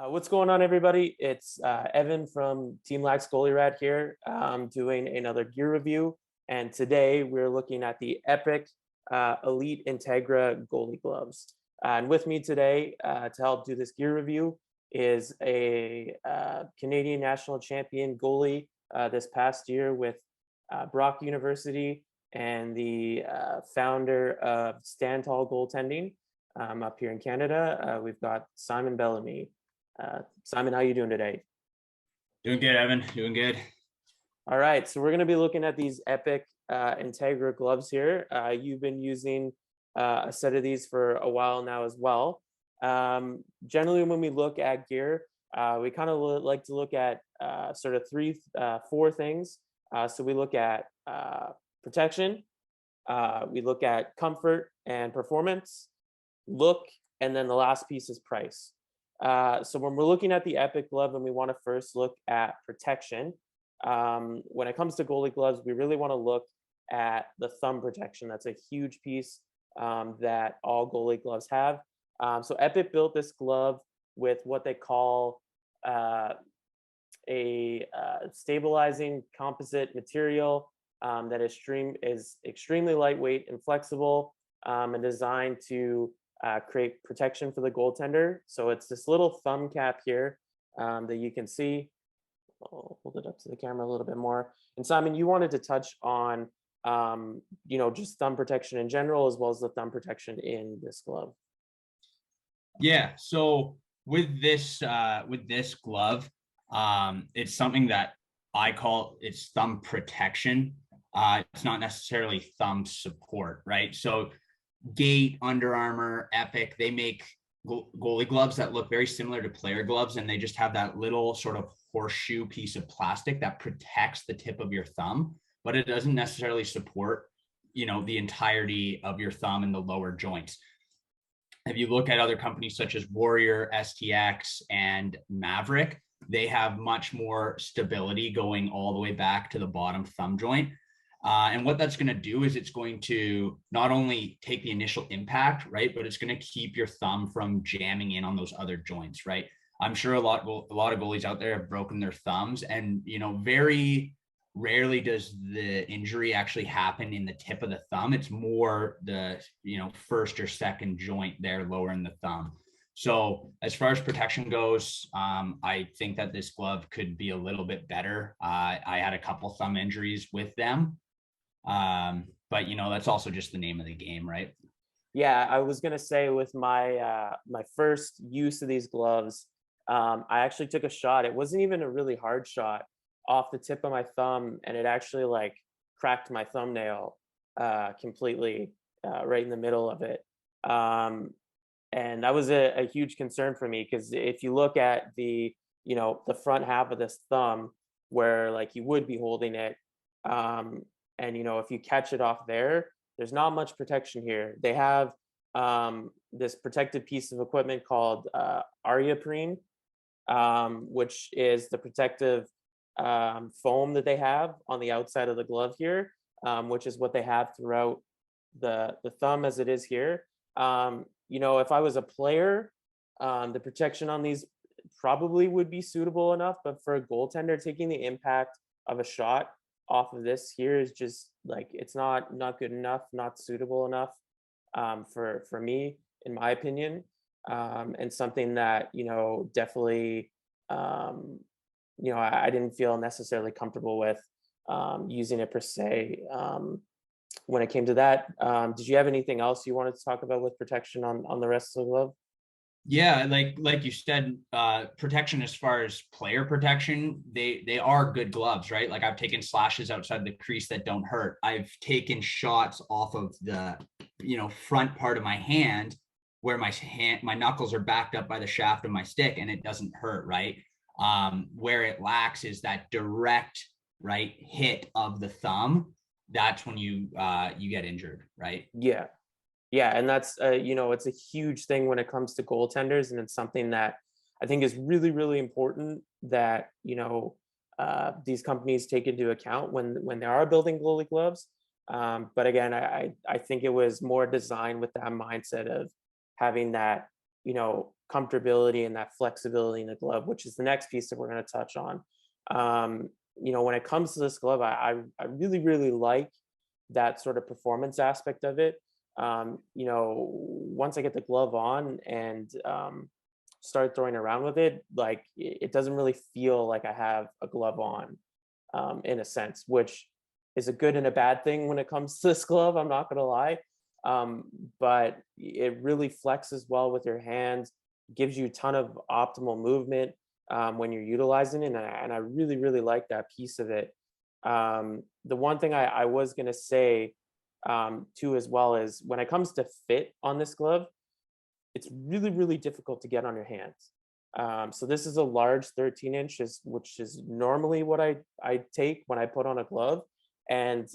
What's going on, everybody? It's Evan from Team Lax Goalie Rat here, doing another gear review. And today we're looking at the Epoch Elite Integra Goalie Gloves. And with me today to help do this gear review is a Canadian national champion goalie this past year with Brock University and the founder of Stand Tall Goaltending up here in Canada. We've got Simon Bellamy. Simon, how you doing today? Doing good, Evan. Doing good. All right, so we're going to be looking at these Epoch Integra gloves here. You've been using a set of these for a while now as well. Generally, when we look at gear, we kind of like to look at sort of four things. So we look at protection, we look at comfort and performance, look, and then the last piece is price. So when we're looking at the Epoch glove and we want to first look at protection, when it comes to goalie gloves, we really want to look at the thumb protection. That's a huge piece that all goalie gloves have. So Epoch built this glove with what they call a stabilizing composite material that is extremely lightweight and flexible and designed to create protection for the goaltender. So it's this little thumb cap here that you can see. I'll hold it up to the camera a little bit more. And Simon, you wanted to touch on, just thumb protection in general, as well as the thumb protection in this glove. Yeah. So with this glove, it's something that I call it's thumb protection. It's not necessarily thumb support, right? So Gate, Under Armour, Epoch, they make goalie gloves that look very similar to player gloves, and they just have that little sort of horseshoe piece of plastic that protects the tip of your thumb, but it doesn't necessarily support, the entirety of your thumb and the lower joints. If you look at other companies such as Warrior, STX, and Maverick, they have much more stability going all the way back to the bottom thumb joint. And what that's going to do is it's going to not only take the initial impact, right, but it's going to keep your thumb from jamming in on those other joints, right? I'm sure a lot of goalies out there have broken their thumbs, and very rarely does the injury actually happen in the tip of the thumb. It's more the first or second joint there lower in the thumb. So as far as protection goes, I think that this glove could be a little bit better. I had a couple thumb injuries with them. But that's also just the name of the game, right? Yeah, I was gonna say with my my first use of these gloves, I actually took a shot. It wasn't even a really hard shot off the tip of my thumb, and it actually cracked my thumbnail completely right in the middle of it. And that was a huge concern for me, because if you look at the front half of this thumb, where you would be holding it, and if you catch it off there, there's not much protection here. They have this protective piece of equipment called Ariaprene, which is the protective foam that they have on the outside of the glove here, which is what they have throughout the thumb as it is here. If I was a player, the protection on these probably would be suitable enough, but for a goaltender, taking the impact of a shot off of this here is just it's not good enough, not suitable enough for me, in my opinion, and something that definitely I didn't feel necessarily comfortable with using it per se. When it came to that, did you have anything else you wanted to talk about with protection on the rest of the glove? Yeah, like you said, protection as far as player protection, they are good gloves, right? Like I've taken slashes outside the crease that don't hurt. I've taken shots off of the front part of my hand where my knuckles are backed up by the shaft of my stick, and it doesn't hurt, right? Where it lacks is that direct hit of the thumb. That's when you get injured, right? Yeah, and that's it's a huge thing when it comes to goaltenders, and it's something that I think is really, really important that these companies take into account when they are building goalie gloves. But again, I think it was more designed with that mindset of having that comfortability and that flexibility in the glove, which is the next piece that we're going to touch on. When it comes to this glove, I really, really like that sort of performance aspect of it. Once I get the glove on and start throwing around with it, like it doesn't really feel like I have a glove on, in a sense, which is a good and a bad thing when it comes to this glove. I'm not gonna lie, but it really flexes well with your hands, gives you a ton of optimal movement when you're utilizing it, and I really, really like that piece of it. The one thing I was gonna say too as well is when it comes to fit on this glove, it's really, really difficult to get on your hands. So this is a large 13-inch, which is normally what I take when I put on a glove. And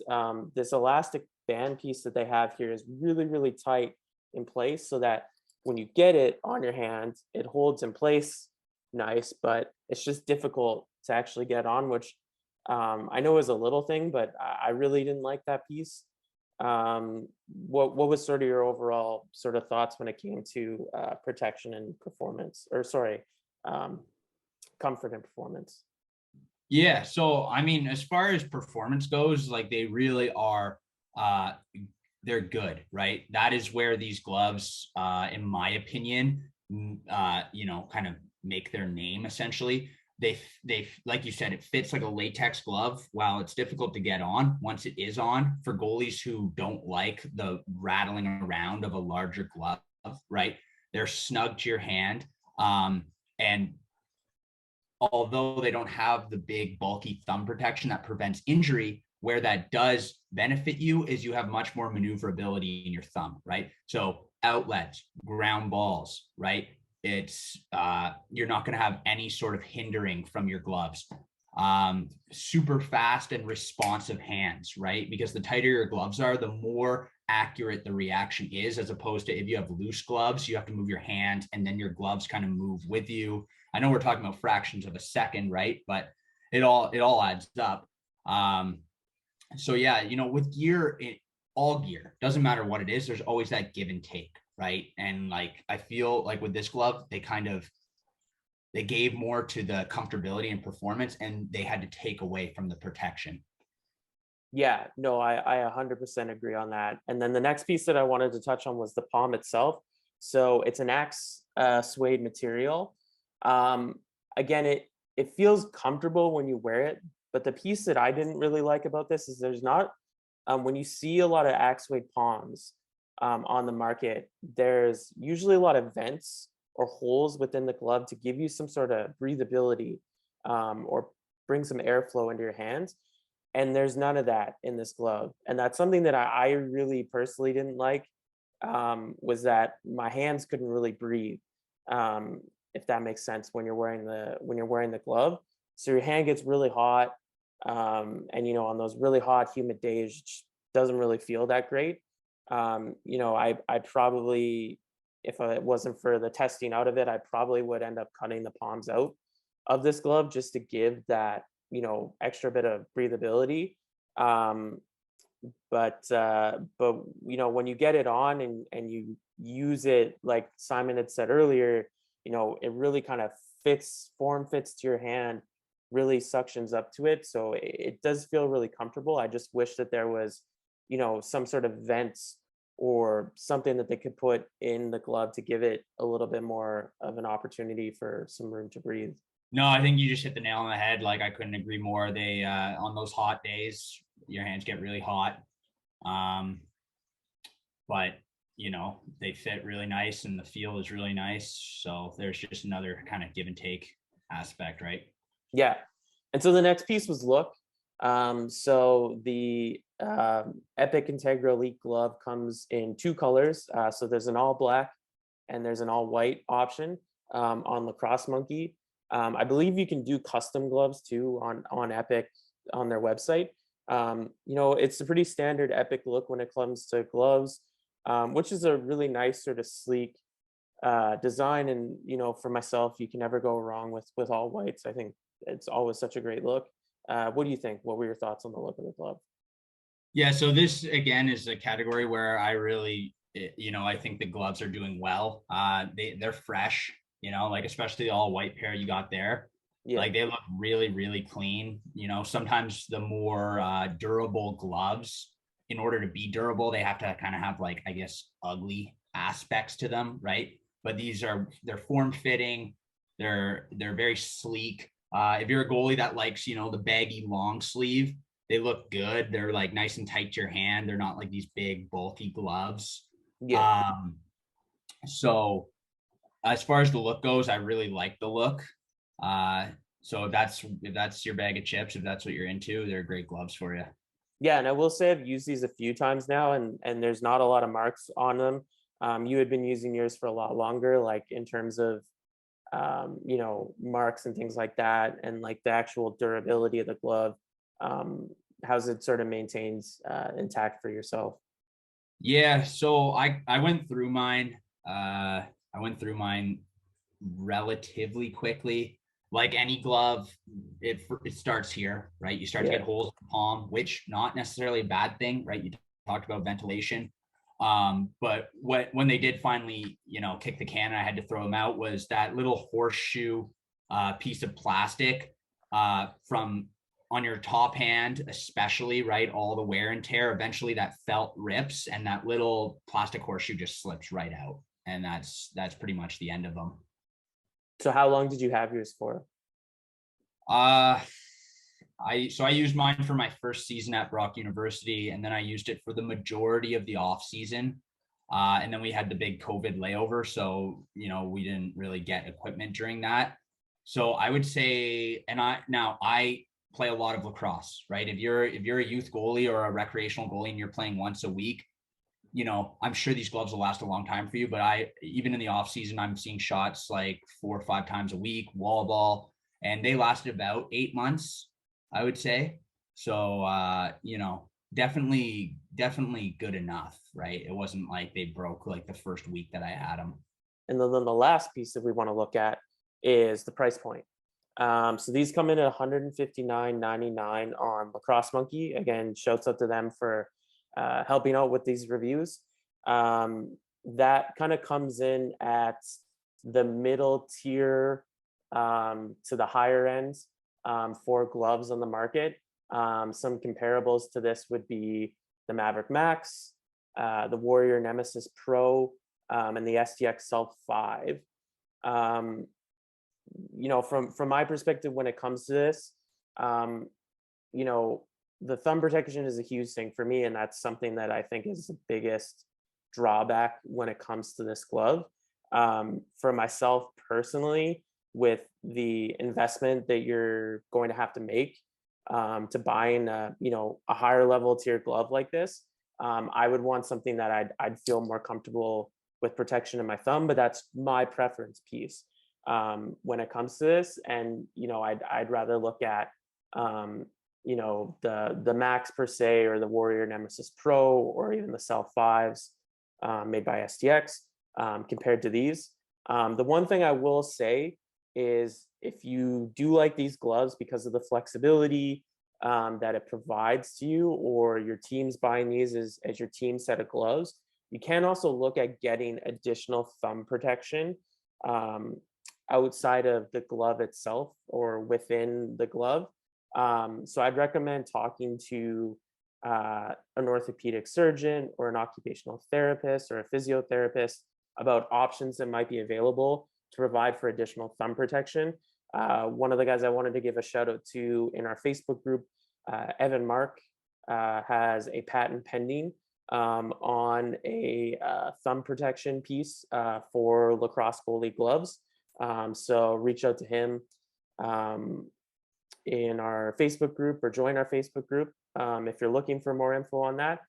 this elastic band piece that they have here is really, really tight in place so that when you get it on your hand, it holds in place nice, but it's just difficult to actually get on, which I know is a little thing, but I really didn't like that piece. What was sort of your overall sort of thoughts when it came to protection and performance, or sorry, comfort and performance? Yeah. So, I mean, as far as performance goes, like they really are, uh, they're good, right? That is where these gloves, in my opinion, kind of make their name essentially. They, like you said, it fits like a latex glove. While it's difficult to get on, once it is on, for goalies who don't like the rattling around of a larger glove, right? They're snug to your hand. And although they don't have the big bulky thumb protection that prevents injury, where that does benefit you is you have much more maneuverability in your thumb, right? So outlets, ground balls, right? It's you're not going to have any sort of hindering from your gloves. Super fast and responsive hands, right? Because the tighter your gloves are, the more accurate the reaction is, as opposed to if you have loose gloves, you have to move your hand and then your gloves kind of move with you. I know we're talking about fractions of a second, right? But it all adds up. So yeah, with gear, all gear, doesn't matter what it is, there's always that give and take, right? And like I feel like with this glove, they gave more to the comfortability and performance, and they had to take away from the protection. Yeah, no, I 100% agree on that. And then the next piece that I wanted to touch on was the palm itself. So it's an axe suede material. Um, Again, it feels comfortable when you wear it, but the piece that I didn't really like about this is there's not when you see a lot of axe suede palms on the market, there's usually a lot of vents or holes within the glove to give you some sort of breathability or bring some airflow into your hands. And there's none of that in this glove. And that's something that I really personally didn't like, was that my hands couldn't really breathe, if that makes sense, when you're wearing the glove. So your hand gets really hot, and on those really hot, humid days, it just doesn't really feel that great. I probably, if it wasn't for the testing out of it, I probably would end up cutting the palms out of this glove just to give that extra bit of breathability. Um, but when you get it on and you use it, like Simon had said earlier, it really kind of form fits to your hand, really suctions up to it, so it does feel really comfortable. I just wish that there was some sort of vents or something that they could put in the glove to give it a little bit more of an opportunity for some room to breathe. No, I think you just hit the nail on the head. Like I couldn't agree more. They on those hot days, your hands get really hot. But they fit really nice and the feel is really nice. So there's just another kind of give and take aspect, right? Yeah. And so the next piece was look. So the Epic Integra Elite Glove comes in two colors. So there's an all black and there's an all white option on Lacrosse Monkey. I believe you can do custom gloves too on Epic on their website. It's a pretty standard Epic look when it comes to gloves, which is a really nice sort of sleek design. And for myself, you can never go wrong with all whites. I think it's always such a great look. What do you think? What were your thoughts on the look of the glove? Yeah, so this again is a category where I really I think the gloves are doing well. They're fresh, like especially the all white pair you got there. Yeah. Like they look really, really clean. Sometimes the more durable gloves, in order to be durable, they have to kind of have like, I guess, ugly aspects to them, right? But they're form fitting. They're very sleek. If you're a goalie that likes, the baggy long sleeve, they look good. They're like nice and tight to your hand. They're not like these big bulky gloves. Yeah. Um, so as far as the look goes, I really like the look. So if that's your bag of chips, if that's what you're into, they're great gloves for you. Yeah, and I will say I've used these a few times now, and there's not a lot of marks on them. You had been using yours for a lot longer, like in terms of marks and things like that, and like the actual durability of the glove. Um, how's it sort of maintained intact for yourself? Yeah, so I went through mine. I went through mine relatively quickly. Like any glove, it starts here, right? You start to Yeah, get holes in the palm, which not necessarily a bad thing, right? You talked about ventilation. But when they did finally, kick the can and I had to throw them out, was that little horseshoe piece of plastic from on your top hand, especially, right? All the wear and tear, eventually that felt rips and that little plastic horseshoe just slips right out. And that's pretty much the end of them. so how long did you have yours for? Uh, I used mine for my first season at Brock University, and then I used it for the majority of the off season. And then we had the big COVID layover, so we didn't really get equipment during that. So I would say, and I play a lot of lacrosse, right? If you're a youth goalie or a recreational goalie and you're playing once a week, I'm sure these gloves will last a long time for you. But even in the off season, I'm seeing shots like 4 or 5 times a week, wall ball, and they lasted about 8 months, I would say. So, definitely good enough, right? It wasn't like they broke like the first week that I had them. And then the last piece that we want to look at is the price point. So these come in at 159.99 on Lacrosse Monkey. Again, shouts out to them for helping out with these reviews. That kind of comes in at the middle tier to the higher end for gloves on the market. Some comparables to this would be the Maverick Max, the Warrior Nemesis Pro, and the STX Self 5. From my perspective, when it comes to this, um, the thumb protection is a huge thing for me, and that's something that I think is the biggest drawback when it comes to this glove. For myself personally, with the investment that you're going to have to make to buying a higher level tier glove like this, I would want something that I'd feel more comfortable with protection in my thumb, but that's my preference piece when it comes to this. And I'd rather look at the Max per se, or the Warrior Nemesis Pro, or even the Cell 5s made by STX compared to these. The one thing I will say is, if you do like these gloves because of the flexibility that it provides to you, or your team's buying these as your team set of gloves, you can also look at getting additional thumb protection outside of the glove itself or within the glove. So I'd recommend talking to an orthopedic surgeon or an occupational therapist or a physiotherapist about options that might be available to provide for additional thumb protection. One of the guys I wanted to give a shout out to in our Facebook group, Evan Mark, has a patent pending on a thumb protection piece for lacrosse goalie gloves. So reach out to him in our Facebook group, or join our Facebook group if you're looking for more info on that,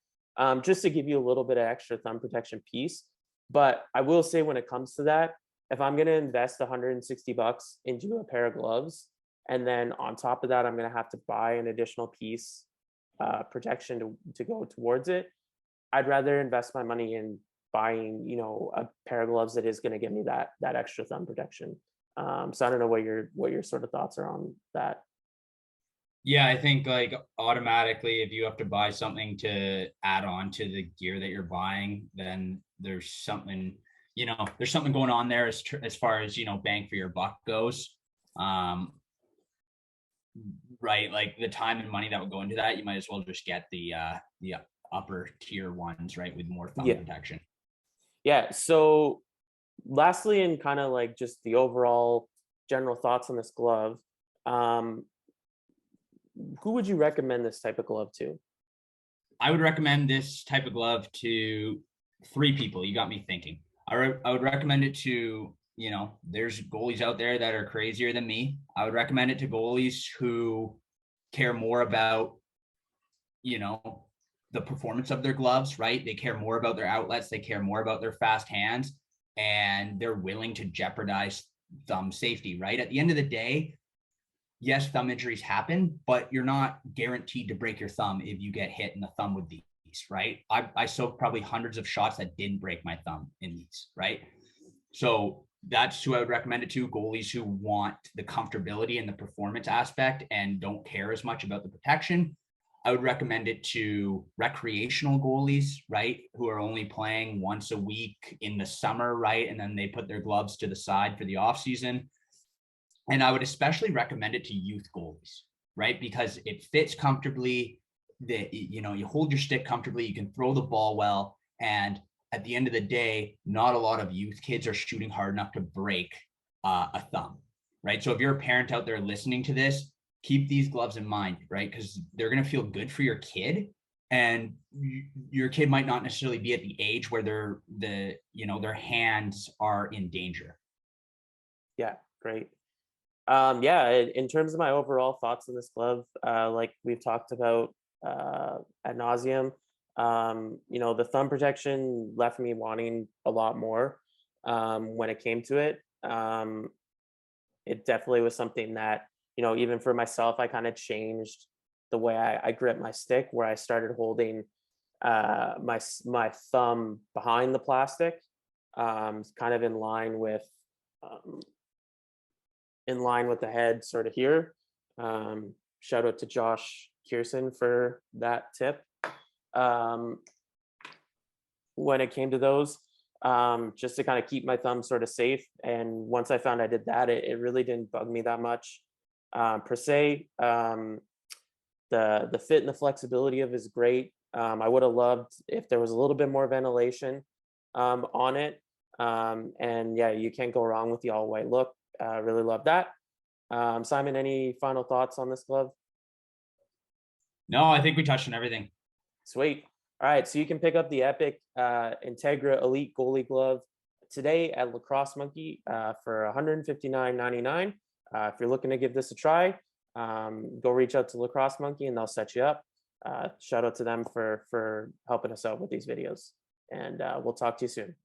just to give you a little bit of extra thumb protection piece. But I will say, when it comes to that, if I'm going to invest $160 into a pair of gloves, and then on top of that, I'm going to have to buy an additional piece protection to go towards it, I'd rather invest my money in buying, a pair of gloves that is going to give me that extra thumb protection. So I don't know what your sort of thoughts are on that. Yeah, I think like automatically, if you have to buy something to add on to the gear that you're buying, then there's something, there's something going on there as far as, bang for your buck goes. Right. Like the time and money that would go into that, you might as well just get the upper tier ones, right, with more thumb protection. Yeah. So lastly, in kind of like just the overall general thoughts on this glove, who would you recommend this type of glove to? I would recommend this type of glove to 3 people. You got me thinking. I would recommend it to, there's goalies out there that are crazier than me. I would recommend it to goalies who care more about, the performance of their gloves, right? They care more about their outlets. They care more about their fast hands, and they're willing to jeopardize thumb safety, right? At the end of the day, yes, thumb injuries happen, but you're not guaranteed to break your thumb if you get hit in the thumb with these, right? I soaked probably hundreds of shots that didn't break my thumb in these, right? So that's who I would recommend it to, goalies who want the comfortability and the performance aspect and don't care as much about the protection. I would recommend it to recreational goalies, right, who are only playing once a week in the summer, right? And then they put their gloves to the side for the off season. And I would especially recommend it to youth goalies, right? Because it fits comfortably, you hold your stick comfortably, you can throw the ball well. And at the end of the day, not a lot of youth kids are shooting hard enough to break a thumb, right? So if you're a parent out there listening to this, keep these gloves in mind, right? Because they're going to feel good for your kid. And your kid might not necessarily be at the age where their hands are in danger. Yeah, great. Yeah, in terms of my overall thoughts on this glove, like we've talked about ad nauseum, the thumb protection left me wanting a lot more when it came to it. It definitely was something that, even for myself, I kind of changed the way I grip my stick, where I started holding my thumb behind the plastic, kind of in line with the head sort of here. Shout out to Josh Kierson for that tip. When it came to those, just to kind of keep my thumb sort of safe. And once I found I did that, it really didn't bug me that much per se. The fit and the flexibility of it is great. I would have loved if there was a little bit more ventilation on it. And yeah, you can't go wrong with the all white look. Really love that. Simon, any final thoughts on this glove? No, I think we touched on everything. Sweet. All right, so you can pick up the Epic Integra Elite Goalie Glove today at Lacrosse Monkey for $159.99. If you're looking to give this a try, go reach out to Lacrosse Monkey and they'll set you up. Shout out to them for helping us out with these videos. And we'll talk to you soon.